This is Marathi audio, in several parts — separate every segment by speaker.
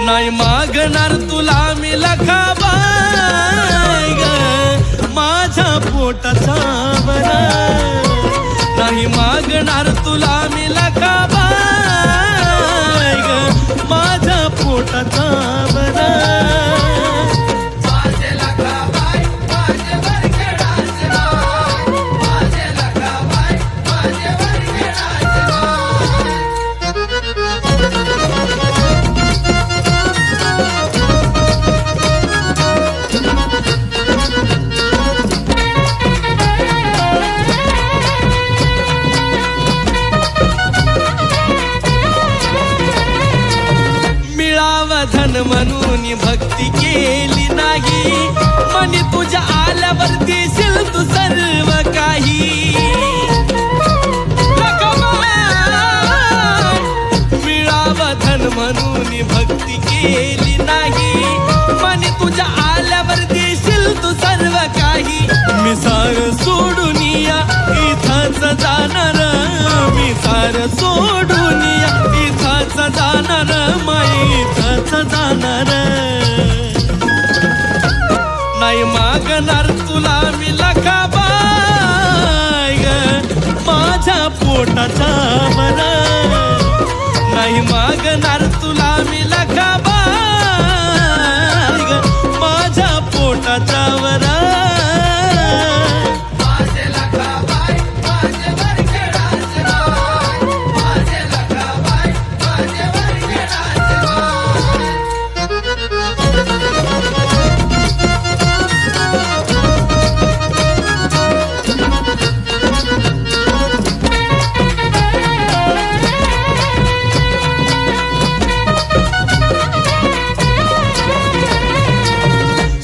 Speaker 1: नाही मागणार तुला मी लखाबाई ग माझ्या पोटाचा बरा, नाही मागणार तुला मी लखाबाई ग माझ्या पोटाचा बरा. धन म्हणून भक्ती केली नाही, मनी तुझ्या आल्यावर देशील तू सर्व काही. मिळावं धन म्हणून भक्ती केली नाही, मनी तुझ्या आल्यावर देशील तू सर्व काही. मी सार सोडून या इथंच जाणार, मी सार सोडून या इथंच जाणार, इथंच जाणार. नाही मागणार तुला मी लखाबाई ग माझ्या पोटाचा बरा, नाही मागणार तुला मी लखाबाई ग माझ्या पोटाचा बरा.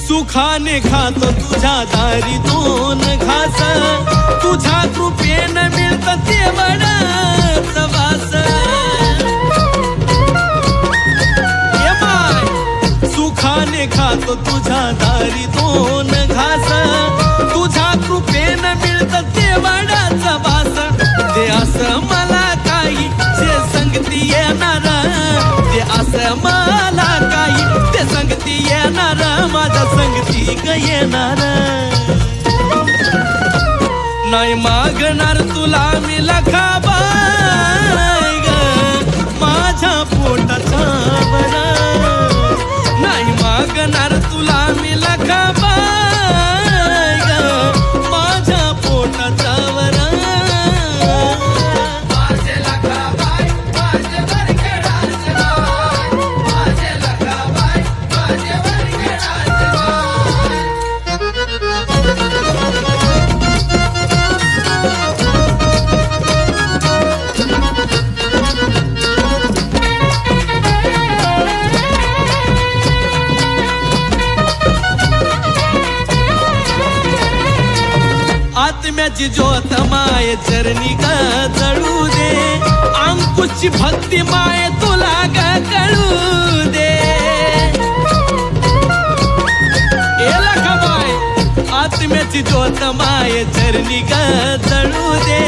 Speaker 1: सुखाने खातो तुझ्या दारी दोन घास, तुझ्या कृपेनं मिळतं ते वडाच वास. सुखाने खातो तुझ्या दारी दोन घास, तुझ्या कृपेनं मिळतं ते वडाच वास. ते असं मला काही जे संगती येणार, ते असं मला काही ते संगती येणार, माझ्या संगती ग येणार. नाही मागणार तुला मी लखाबाई ग माझ्या पोटाचा बरा, नाही मागणार तुला मी लखाबाई ग माझ्या पोटाचा बरा. आत्म्याची ज्योत माये चरणी ग जळू दे, अंकुशची भक्ती माये तुला ग कळू दे. लखाबाई आत्म्याची ज्योत माये चरणी ग जळू दे,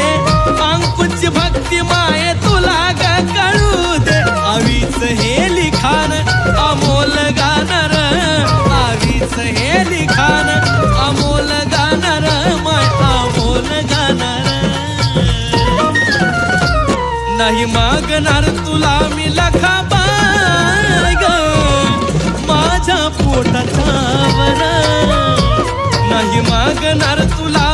Speaker 1: अंकुशची भक्ती माये तुला ग कळू दे. आवीच हे लिखाण अमोल गाणार, आवीच हे लिखाण अमोल गाणार, अमोल गाणार. नाही मागणार तुला मी लखाबाई ग माझ्या पोटाचा बरा, नाही मागणार तुला